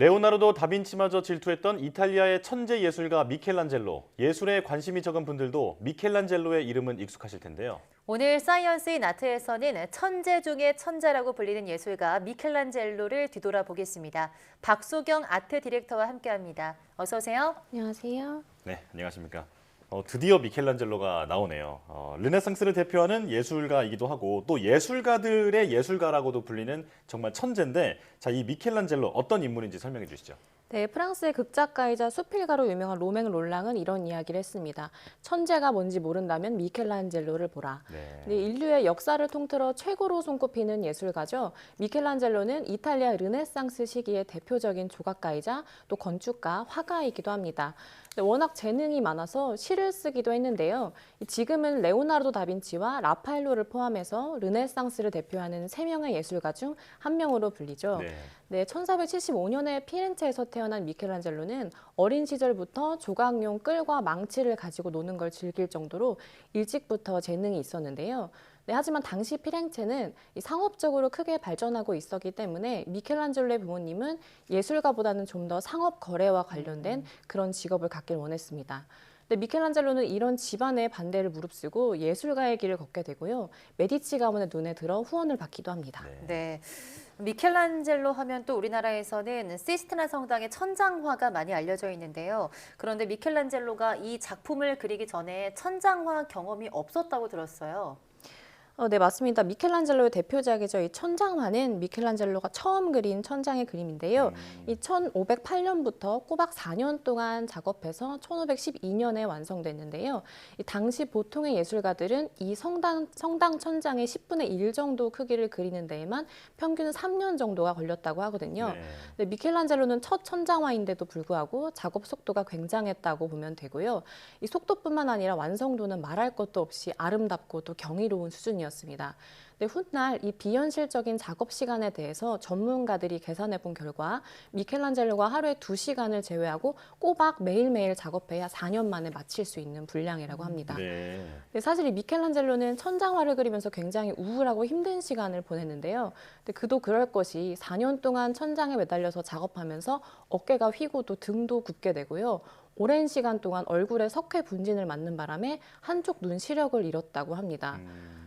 레오나르도 다빈치마저 질투했던 이탈리아의 천재 예술가 미켈란젤로. 예술에 관심이 적은 분들도 미켈란젤로의 이름은 익숙하실 텐데요. 오늘 사이언스 인 아트에서는 천재 중의 천재라고 불리는 예술가 미켈란젤로를 뒤돌아보겠습니다. 박소경 아트 디렉터와 함께합니다. 어서 오세요. 안녕하세요. 네, 안녕하십니까. 드디어 미켈란젤로가 나오네요. 르네상스를 대표하는 예술가이기도 하고 또 예술가들의 예술가라고도 불리는 정말 천재인데, 자, 이 미켈란젤로 어떤 인물인지 설명해 주시죠. 네, 프랑스의 극작가이자 수필가로 유명한 로맹 롤랑은 이런 이야기를 했습니다. 천재가 뭔지 모른다면 미켈란젤로를 보라. 네, 인류의 역사를 통틀어 최고로 손꼽히는 예술가죠. 미켈란젤로는 이탈리아 르네상스 시기의 대표적인 조각가이자 또 건축가, 화가이기도 합니다. 워낙 재능이 많아서 시를 쓰기도 했는데요. 지금은 레오나르도 다빈치와 라파엘로를 포함해서 르네상스를 대표하는 3명의 예술가 중 한 명으로 불리죠. 네, 1475년에 피렌체에서 태어난 미켈란젤로는 어린 시절부터 조각용 끌과 망치를 가지고 노는 걸 즐길 정도로 일찍부터 재능이 있었는데요. 네, 하지만 당시 피렌체는 상업적으로 크게 발전하고 있었기 때문에 미켈란젤로의 부모님은 예술가보다는 좀 더 상업 거래와 관련된 그런 직업을 갖길 원했습니다. 근데 미켈란젤로는 이런 집안의 반대를 무릅쓰고 예술가의 길을 걷게 되고요. 메디치 가문의 눈에 들어 후원을 받기도 합니다. 네. 미켈란젤로 하면 또 우리나라에서는 시스티나 성당의 천장화가 많이 알려져 있는데요. 그런데 미켈란젤로가 이 작품을 그리기 전에 천장화 경험이 없었다고 들었어요. 네, 맞습니다. 미켈란젤로의 대표작이죠. 이 천장화는 미켈란젤로가 처음 그린 천장의 그림인데요. 이 1508년부터 꼬박 4년 동안 작업해서 1512년에 완성됐는데요. 이 당시 보통의 예술가들은 이 성당 천장의 10분의 1 정도 크기를 그리는 데에만 평균 3년 정도가 걸렸다고 하거든요. 근데 미켈란젤로는 첫 천장화인데도 불구하고 작업 속도가 굉장했다고 보면 되고요. 이 속도뿐만 아니라 완성도는 말할 것도 없이 아름답고 또 경이로운 수준이었습니다. 네, 훗날 이 비현실적인 작업 시간에 대해서 전문가들이 계산해 본 결과 미켈란젤로가 하루에 2시간을 제외하고 꼬박 매일매일 작업해야 4년 만에 마칠 수 있는 분량이라고 합니다. 네, 사실 이 미켈란젤로는 천장화를 그리면서 굉장히 우울하고 힘든 시간을 보냈는데요. 근데 그도 그럴 것이 4년 동안 천장에 매달려서 작업하면서 어깨가 휘고 또 등도 굽게 되고요. 오랜 시간 동안 얼굴에 석회 분진을 맞는 바람에 한쪽 눈 시력을 잃었다고 합니다.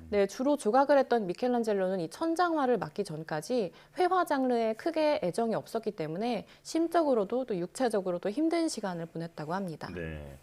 네, 주로 조각을 했던 미켈란젤로는 이 천장화를 맡기 전까지 회화 장르에 크게 애정이 없었기 때문에 심적으로도 또 육체적으로도 힘든 시간을 보냈다고 합니다. 네.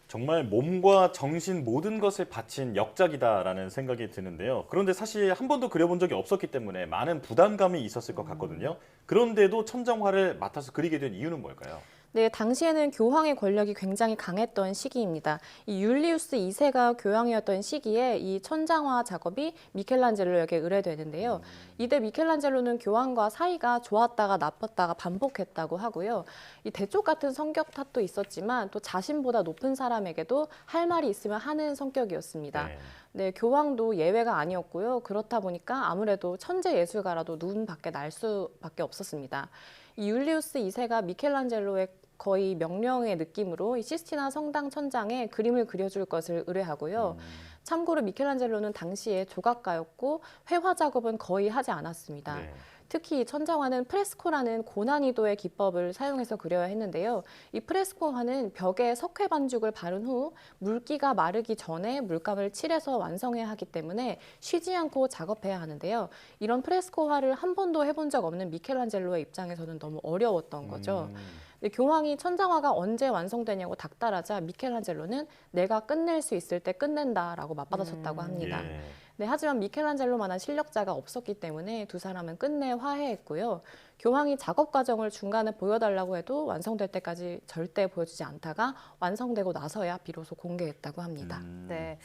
정말 몸과 정신 모든 것을 바친 역작이다라는 생각이 드는데요. 그런데 사실 한 번도 그려본 적이 없었기 때문에 많은 부담감이 있었을 것 같거든요. 그런데도 천장화를 맡아서 그리게 된 이유는 뭘까요? 네, 당시에는 교황의 권력이 굉장히 강했던 시기입니다. 이 율리우스 2세가 교황이었던 시기에 이 천장화 작업이 미켈란젤로에게 의뢰되는데요. 이때 미켈란젤로는 교황과 사이가 좋았다가 나빴다가 반복했다고 하고요. 이 대쪽 같은 성격 탓도 있었지만 또 자신보다 높은 사람에게도 할 말이 있으면 하는 성격이었습니다. 네, 교황도 예외가 아니었고요. 그렇다 보니까 아무래도 천재 예술가라도 눈 밖에 날 수밖에 없었습니다. 이 율리우스 2세가 미켈란젤로의 거의 명령의 느낌으로 이 시스티나 성당 천장에 그림을 그려줄 것을 의뢰하고요. 참고로 미켈란젤로는 당시에 조각가였고 회화 작업은 거의 하지 않았습니다. 특히 이 천장화는 프레스코라는 고난이도의 기법을 사용해서 그려야 했는데요. 이 프레스코화는 벽에 석회 반죽을 바른 후 물기가 마르기 전에 물감을 칠해서 완성해야 하기 때문에 쉬지 않고 작업해야 하는데요. 이런 프레스코화를 한 번도 해본 적 없는 미켈란젤로의 입장에서는 너무 어려웠던 거죠. 교황이 천장화가 언제 완성되냐고 닥달하자 미켈란젤로는 내가 끝낼 수 있을 때 끝낸다라고 맞받아쳤다고 합니다. 네, 하지만 미켈란젤로만한 실력자가 없었기 때문에 두 사람은 끝내 화해했고요. 교황이 작업 과정을 중간에 보여달라고 해도 완성될 때까지 절대 보여주지 않다가 완성되고 나서야 비로소 공개했다고 합니다. 네.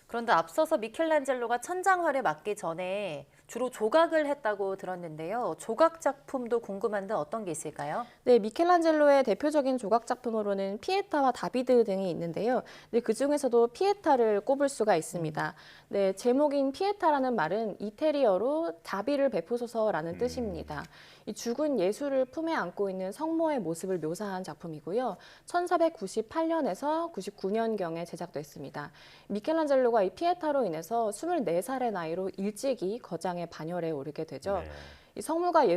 그런데 앞서서 미켈란젤로가 천장화를 맡기 전에 주로 조각을 했다고 들었는데요. 조각 작품도 궁금한데 어떤 게 있을까요? 네, 미켈란젤로의 대표적인 조각 작품으로는 피에타와 다비드 등이 있는데요. 네, 그 중에서도 피에타를 꼽을 수가 있습니다. 네, 제목인 피에타라는 말은 이태리어로 자비를 베푸소서라는 뜻입니다. 이 죽은 예수를 품에 안고 있는 성모의 모습을 묘사한 작품이고요. 1498년에서 99년경에 제작됐습니다. 미켈란젤로가 이 피에타로 인해서 24살의 나이로 일찍이 거장의 반열에 오르게 되죠. 이 성모가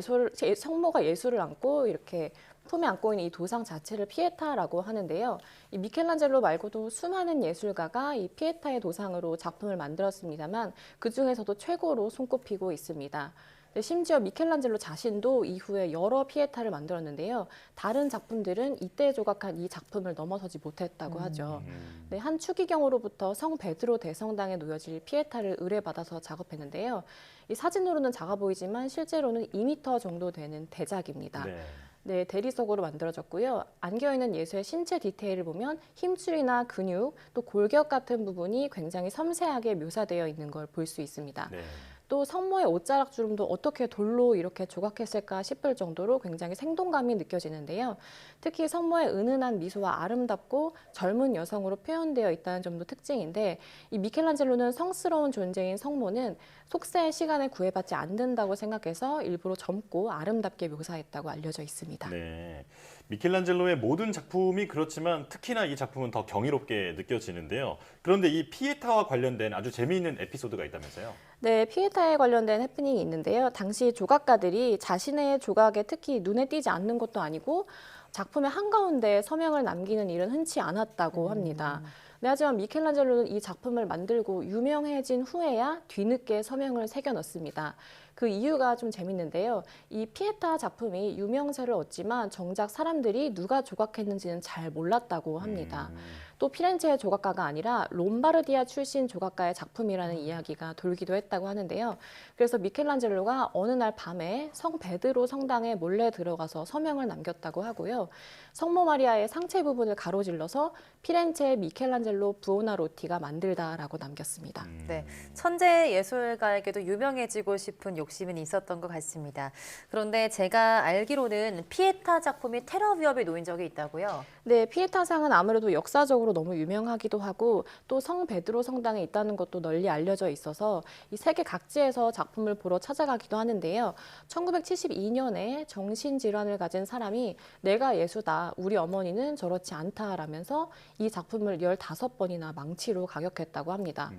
예수를 안고 이렇게 품에 안고 있는 이 도상 자체를 피에타라고 하는데요. 이 미켈란젤로 말고도 수많은 예술가가 이 피에타의 도상으로 작품을 만들었습니다만 그 중에서도 최고로 손꼽히고 있습니다. 심지어 미켈란젤로 자신도 이후에 여러 피에타를 만들었는데요. 다른 작품들은 이때 조각한 이 작품을 넘어서지 못했다고 하죠. 네, 한 추기경으로부터 성 베드로 대성당에 놓여질 피에타를 의뢰받아서 작업했는데요. 이 사진으로는 작아 보이지만 실제로는 2m 정도 되는 대작입니다. 네. 네, 대리석으로 만들어졌고요. 안겨있는 예수의 신체 디테일을 보면 힘줄이나 근육, 또 골격 같은 부분이 굉장히 섬세하게 묘사되어 있는 걸 볼 수 있습니다. 네. 또 성모의 옷자락 주름도 어떻게 돌로 이렇게 조각했을까 싶을 정도로 굉장히 생동감이 느껴지는데요. 특히 성모의 은은한 미소와 아름답고 젊은 여성으로 표현되어 있다는 점도 특징인데 이 미켈란젤로는 성스러운 존재인 성모는 속세의 시간에 구애받지 않는다고 생각해서 일부러 젊고 아름답게 묘사했다고 알려져 있습니다. 네. 미켈란젤로의 모든 작품이 그렇지만 특히나 이 작품은 더 경이롭게 느껴지는데요. 그런데 이 피에타와 관련된 아주 재미있는 에피소드가 있다면서요? 네, 피에타에 관련된 해프닝이 있는데요. 당시 조각가들이 자신의 조각에 특히 눈에 띄지 않는 것도 아니고 작품의 한가운데 서명을 남기는 일은 흔치 않았다고 합니다. 네, 하지만 미켈란젤로는 이 작품을 만들고 유명해진 후에야 뒤늦게 서명을 새겨 넣습니다. 그 이유가 좀 재밌는데요. 이 피에타 작품이 유명세를 얻지만 정작 사람들이 누가 조각했는지는 잘 몰랐다고 합니다. 또 피렌체의 조각가가 아니라 롬바르디아 출신 조각가의 작품이라는 이야기가 돌기도 했다고 하는데요. 그래서 미켈란젤로가 어느 날 밤에 성 베드로 성당에 몰래 들어가서 서명을 남겼다고 하고요. 성모 마리아의 상체 부분을 가로질러서 피렌체의 미켈란젤로 부오나로티가 만들다라고 남겼습니다. 네, 천재 예술가에게도 유명해지고 싶은 욕심은 있었던 것 같습니다. 그런데 제가 알기로는 피에타 작품이 테러 위협에 놓인 적이 있다고요? 네, 피에타상은 아무래도 역사적으로 너무 유명하기도 하고 또 성 베드로 성당에 있다는 것도 널리 알려져 있어서 이 세계 각지에서 작품을 보러 찾아가기도 하는데요. 1972년에 정신질환을 가진 사람이 내가 예수다, 우리 어머니는 저렇지 않다라면서 이 작품을 15번이나 망치로 가격했다고 합니다.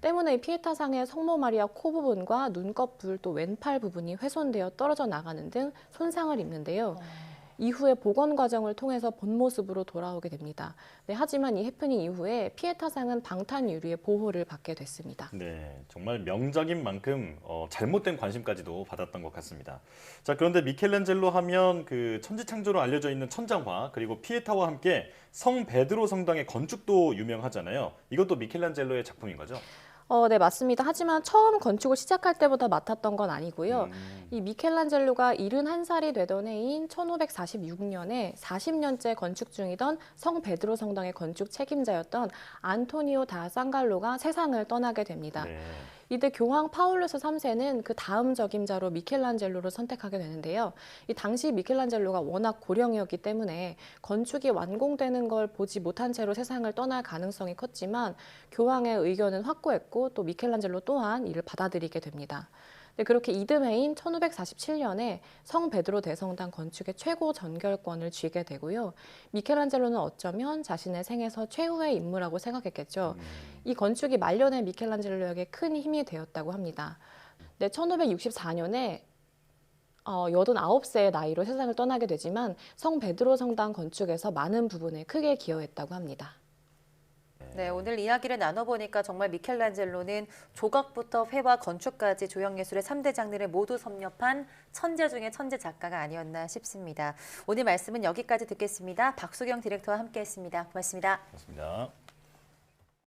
때문에 이 피에타상의 성모 마리아 코 부분과 눈꺼풀 또 왼팔 부분이 훼손되어 떨어져 나가는 등 손상을 입는데요. 이후에 복원 과정을 통해서 본 모습으로 돌아오게 됩니다. 네, 하지만 이 해프닝 이후에 피에타상은 방탄 유리의 보호를 받게 됐습니다. 네, 정말 명작인 만큼 잘못된 관심까지도 받았던 것 같습니다. 자, 그런데 미켈란젤로 하면 그 천지창조로 알려져 있는 천장화 그리고 피에타와 함께 성 베드로 성당의 건축도 유명하잖아요. 이것도 미켈란젤로의 작품인 거죠? 네, 맞습니다. 하지만 처음 건축을 시작할 때보다 맡았던 건 아니고요. 이 미켈란젤로가 71살이 되던 해인 1546년에 40년째 건축 중이던 성 베드로 성당의 건축 책임자였던 안토니오 다 상갈로가 세상을 떠나게 됩니다. 네. 이때 교황 파울루스 3세는 그 다음 적임자로 미켈란젤로를 선택하게 되는데요. 이 당시 미켈란젤로가 워낙 고령이었기 때문에 건축이 완공되는 걸 보지 못한 채로 세상을 떠날 가능성이 컸지만 교황의 의견은 확고했고 또 미켈란젤로 또한 이를 받아들이게 됩니다. 네, 그렇게 이듬해인 1547년에 성 베드로 대성당 건축의 최고 전결권을 쥐게 되고요. 미켈란젤로는 어쩌면 자신의 생에서 최후의 인물이라고 생각했겠죠. 이 건축이 말년의 미켈란젤로에게 큰 힘이 되었다고 합니다. 네, 1564년에 89세의 나이로 세상을 떠나게 되지만 성 베드로 성당 건축에서 많은 부분에 크게 기여했다고 합니다. 네, 오늘 이야기를 나눠보니까 정말 미켈란젤로는 조각부터 회화, 건축까지 조형예술의 3대 장르를 모두 섭렵한 천재 중의 천재 작가가 아니었나 싶습니다. 오늘 말씀은 여기까지 듣겠습니다. 박수경 디렉터와 함께했습니다. 고맙습니다. 그렇습니다.